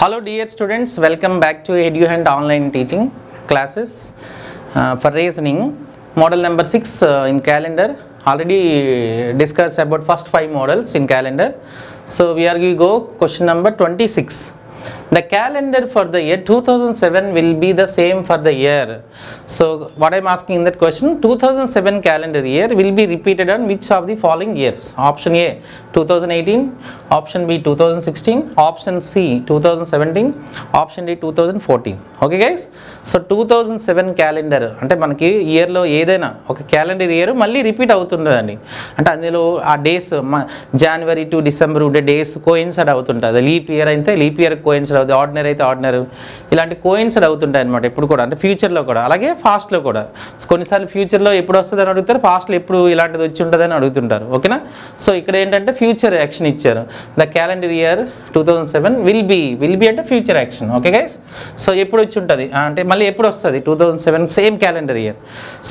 Hello dear students, welcome back to EDUHUNT online teaching classes for reasoning model number 6 in calendar. Already discussed about first 5 models in calendar. So we are going to go question number 26. The calendar for the year 2007 will be the same for the year. So what I am asking in that question, 2007 calendar year will be repeated on which of the following years? Option A 2018, option B 2016, option C 2017, option D 2014. Okay guys, so 2007 calendar అంటే మనకి ఇయర్లో ఏదైనా ఒక calendar year మళ్ళీ repeat అవుతుంటుందండి. అంటే అందులో ఆ days January to December ఉండే డేస్ కోయిన్సైడ్ అవుతుంటుంది. లీప్ ఇయర్ అయితే లీప్ ఇయర్ కోయిన్సైడ్ అవుతుంది, ఆర్డినరీ అయితే ఆర్డినరీ, ఇలాంటి కోయిన్సైడ్ అవుతుంటాయి అనమాట ఎప్పుడు కూడా, అంటే ఫ్యూచర్లో కూడా అలాగే పాస్ట్లో కూడా. కొన్నిసార్లు ఫ్యూచర్లో ఎప్పుడు వస్తుంది అని అడుగుతారు, పాస్ట్లో ఎప్పుడు ఇలాంటిది వచ్చి ఉంటుందని అడుగుతుంటారు. ఓకేనా, సో ఇక్కడ ఏంటంటే ఫ్యూచర్ యాక్షన్ ఇచ్చారు. The calendar year 2007 will be అంటే future action. Okay guys, so ఎప్పుడు వచ్చి ఉంటుంది అంటే మళ్ళీ ఎప్పుడు వస్తుంది 2007 same calendar year.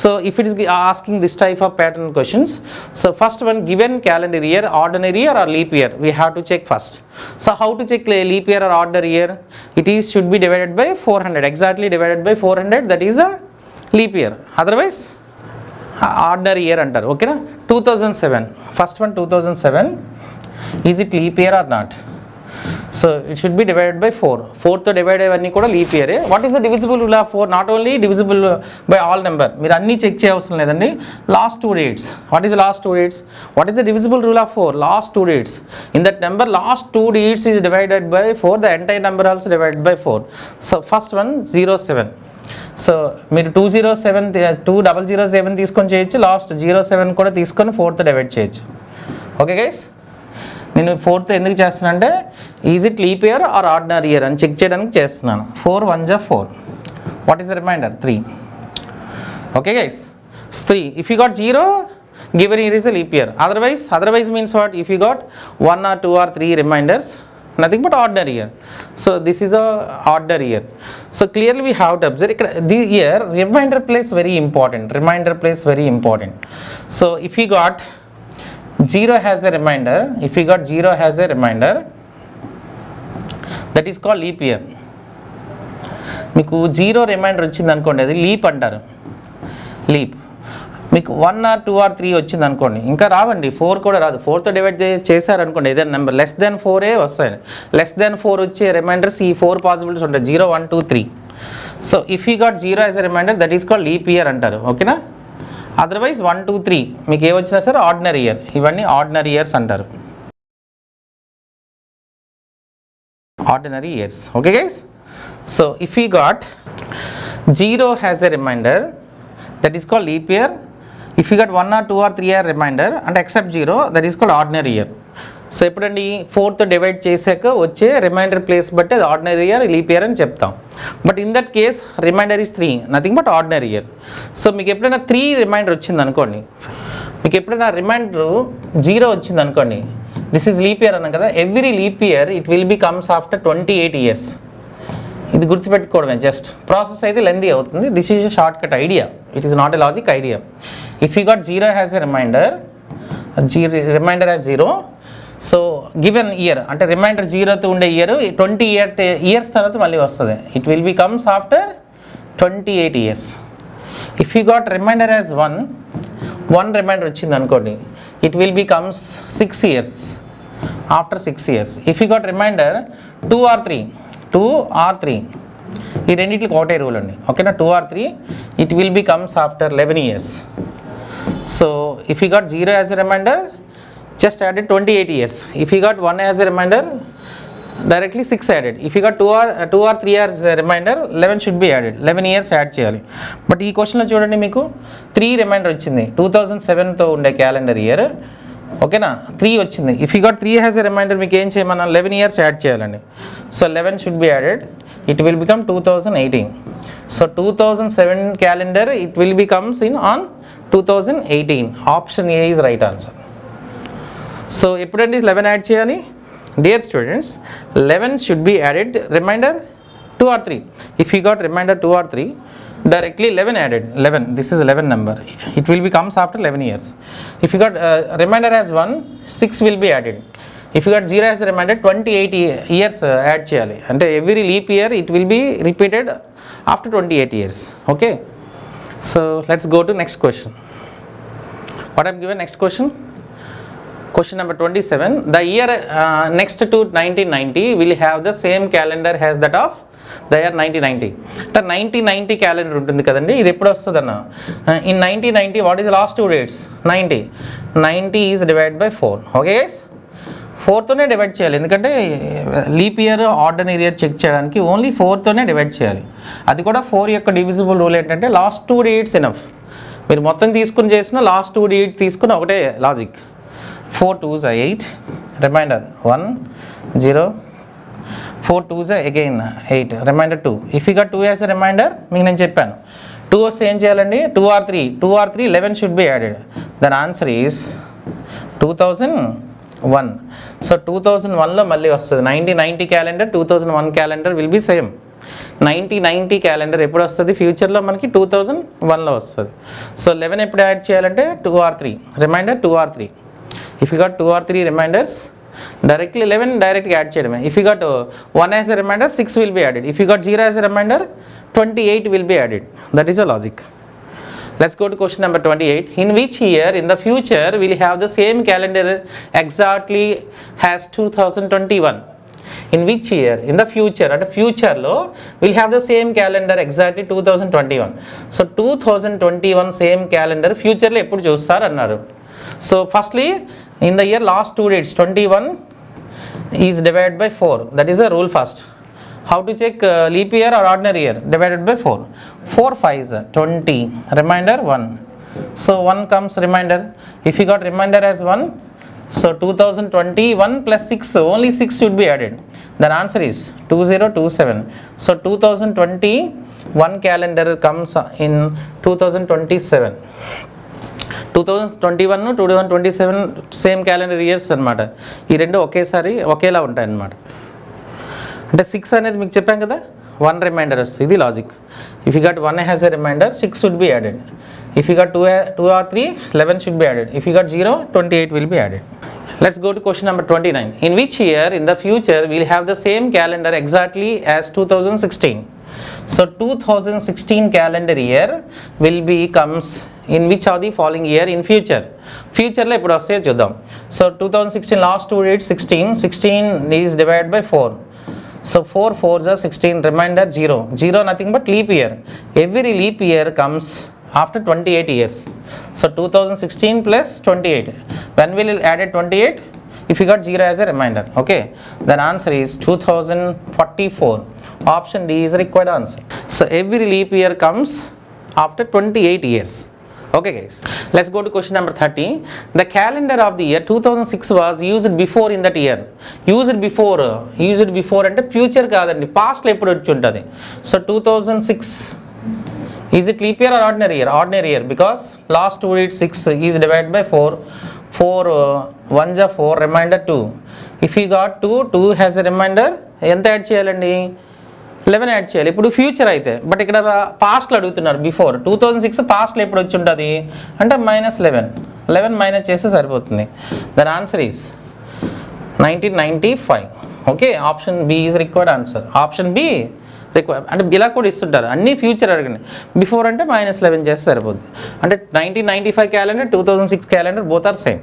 So if it is asking this type of pattern questions, so first one given calendar year ordinary year or leap year, we have to check first. So how to check leap year or ordinary year? It is should be divided by 400, exactly divided by 400, that is a leap year. Otherwise ordinary year antaru. Okay na, 2007 first one 2007, is it leap year or not? So it should be divided by 4. 4 తో divide అయ్యేవన్నీ కూడా leap year. What is the divisible rule of 4? Not only divisible by all number, మీరు అన్నీ check చేయవసరం లేదండి. Last 2 dates, what is the last 2 dates? What is the divisible rule of 4? Last 2 dates. In that number last 2 dates is divided by 4, the entire number also divided by 4. So first one 07. So మీరు 2007 తీసుకొని చేయొచ్చు, last 07 కూడా తీసుకొని 4తో divide చేయొచ్చు. Okay guys, నేను 4th ఎందుకు చేస్తున్నాను అంటే is it leap year or ordinary year అని చెక్ చేయడానికి చేస్తున్నాను. 4 1 జా 4, what is the remainder? 3. Okay guys, 3. If you got 0, given year is a leap year. Otherwise means what? If you got 1 or 2 or 3 reminders, nothing but ordinary year. So this is a ordinary year. So clearly we have to observe the year reminder plays very important. So if you got 0 has a reminder, that is called leap year. మీకు 0 reminder వచ్చింది అనుకోండి, అది leap అంటారు, leap. మీకు 1 or 2 or 3 వచ్చింది అనుకోండి, ఇంకా రావండి, 4 కూడా రాదు. 4తో డివైడ్ చేశారనుకోండి, ఏదైనా నెంబర్ లెస్ దెన్ 4 వస్తాయి. లెస్ దెన్ 4 వచ్చే రిమైండర్స్ ఈ 4 పాసిబిలిటీస్ ఉంటాయి, 0 1 2 3. So if you got 0 as a reminder, that is called leap year అంటారు. ఓకేనా, అదర్వైజ్ 1 2 3 మీకు ఏ వచ్చినా సరే ఆర్డినరీ ఇయర్, ఇవన్నీ ఆర్డినరీ ఇయర్స్ అంటారు, ordinary years. Okay guys, so if you got 0 has a reminder, that is called leap year. If you got 1 or 2 or 3 or reminder అంటే except 0, that is called ordinary year. So ఎప్పుడండి 4తో divide చేశాక వచ్చే reminder place బట్టి అది ordinary year, leap year అని చెప్తాం. But in that case remainder is 3, nothing but ordinary year. So మీకు ఎప్పుడైనా 3 రిమైండర్ వచ్చింది అనుకోండి, మీకు ఎప్పుడైనా రిమైండర్ 0 వచ్చింది అనుకోండి, దిస్ ఈజ్ లీప్ ఇయర్ అన్నాం కదా. Every leap year it will be comes after 28 years. ఇది గుర్తుపెట్టుకోవడమే, జస్ట్ ప్రాసెస్ అయితే లెందీ అవుతుంది. This is a shortcut idea, it is not a logic idea. If you got 0 has a remainder, remainder has 0, so given year అంటే remainder 0తో ఉండే year 28 years తర్వాత మళ్ళీ వస్తుంది. It will be comes after 28 years. If you got remainder as 1 reminder వచ్చింది అనుకోండి, it will be comes 6 years, after 6 years. If you got remainder 2 or 3, ఈ రెండింటికి ఒకటే రూల్ అండి. ఓకేనా, 2 or 3, it will be comes after 11 years. So if you got 0 as a remainder, just added 28 years. If you got 1 as a reminder, directly 6 added. If you got 2 or 3 as a reminder, 11 should be added. 11 years add చేయాలి. But ఈ క్వశ్చన్లో చూడండి, మీకు 3 reminder వచ్చింది 2007తో ఉండే calendar year. ఓకేనా, 3 వచ్చింది. If you got 3 has a remainder, మీకు ఏం చేయమన్నా 11 years యాడ్ చేయాలండి. So 11 should be added, it will become 2018. So 2007 calendar it will be comes in on 2018. Option A is right answer. So ఎప్పుడండి 11 యాడ్ చేయాలి? Dear students, 11 should be added, remainder 2 or 3. If you got remainder 2 or 3, directly 11 added. 11, this is 11 number, it will be comes after 11 years. If you got reminder as 1, 6 will be added. If you got 0 as a remainder, 28 years add చేయాలి. అంటే every leap year it will be repeated after 28 years. Okay, so let's go to next question. What I'm given next question? Question number 27. The year next to 1990 will have the same calendar as that of the year 1990. The 1990 calendar ఉంటుంది కదండి, ఇది ఎప్పుడు వస్తుంది అన్న? In 1990 what is the last two dates? 90 is divided by 4. Okay guys, 4తోనే divide చేయాలి, ఎందుకంటే leap year ordinary year check చేయడానికి ఓన్లీ 4తోనే డివైడ్ చేయాలి. అది కూడా 4 యొక్క డివిజిబుల్ రూల్ ఏంటంటే లాస్ట్ 2 digits ఎనఫ్. మీరు మొత్తం తీసుకుని చేసిన లాస్ట్ 2 digits తీసుకుని ఒకటే logic. 4 2s are 8, remainder 1 0, 4 2s are again 8, remainder 2. If you got 2 as a remainder, మీకు నేను చెప్పాను 2 వస్తే ఏం చేయాలండి? 2 or 3 11 should be added. The answer is 2001. So 2001లో మళ్ళీ వస్తుంది. 1990 calendar 2001 calendar will be same. 1990 calendar ఎప్పుడు వస్తుంది? ఫ్యూచర్లో మనకి 2001లో వస్తుంది. సో 11 ఎప్పుడు యాడ్ చేయాలంటే 2 or 3, remainder 2 or 3. If you got 2 or 3 reminders, directly 11 directly add చేయడమే. If you got 1 as a reminder, 6 will be added. If you got 0 as a reminder, 28 will be added. That is the logic. Let's go to question number 28. In which year in the future will have the same calendar exactly as 2021? In which year in the future, అంటే ఫ్యూచర్లో will have the same calendar exactly 2021. So 2021 same calendar ఫ్యూచర్లో ఎప్పుడు చూస్తారు అన్నారు. So firstly in the year last 2 dates 21 is divided by 4. That is the rule first. How to check leap year or ordinary year? Divided by 4. 4 5s 20, remainder 1. So 1 comes remainder. If you got remainder as 1, so 2021 plus 6, only 6 should be added. The answer is 2027. So 2021 calendar comes in 2027. 2021 2027 same calendar years అనమాట. ఈ రెండు ఒకేలా ఉంటాయి అన్నమాట. అంటే 6 అనేది మీకు చెప్పాం కదా, 1 రిమైండర్ వస్తుంది, ఇది logic. If you got 1 has a remainder 6 should be added. If you got 2 or 3 11 should be added. If you got 0 28 will be added. Let's go to question number 29. In which year in the future we'll have the same calendar exactly as 2016? So 2016 calendar year will be comes in which of the following year in future? Future లో ఇప్పుడు వస్తే చూద్దాం. So 2016 last 2 dates 16 is divided by 4. So 4 4s are 16, remainder 0 nothing but leap year. Every leap year comes after 28 years. So 2016 plus 28. When will it add 28? If you got 0 as a reminder. Okay, then answer is 2044. Option D is required answer. So every leap year comes after 28 years. Okay guys, let's go to question number 30. The calendar of the year 2006 was used before in that year. Used before అంటే future కాదండి, పాస్ట్లో ఎప్పుడు వచ్చి ఉంటుంది. So 2006 is it leap year or ordinary year? Ordinary year, because last 2 digits 6 is divided by 4. 4 1s are 4, remainder 2. If you got 2 has a remainder, ఎంత add చేయాలండి? 11 యాడ్ చేయాలి. ఇప్పుడు ఫ్యూచర్ అయితే, బట్ ఇక్కడ పాస్ట్లో అడుగుతున్నారు. బిఫోర్ 2006 పాస్ట్లో ఎప్పుడు వచ్చి ఉంటుంది అంటే -11 మైనస్ చేస్తే సరిపోతుంది. Then answer is 1995. Okay, option B is required answer. Option B require అంటే ఇలా కూడా ఇస్తుంటారు, అన్నీ ఫ్యూచర్ అడగండి. బిఫోర్ అంటే -11 చేస్తే సరిపోద్ది. అంటే 1995 calendar 2006 calendar both are same.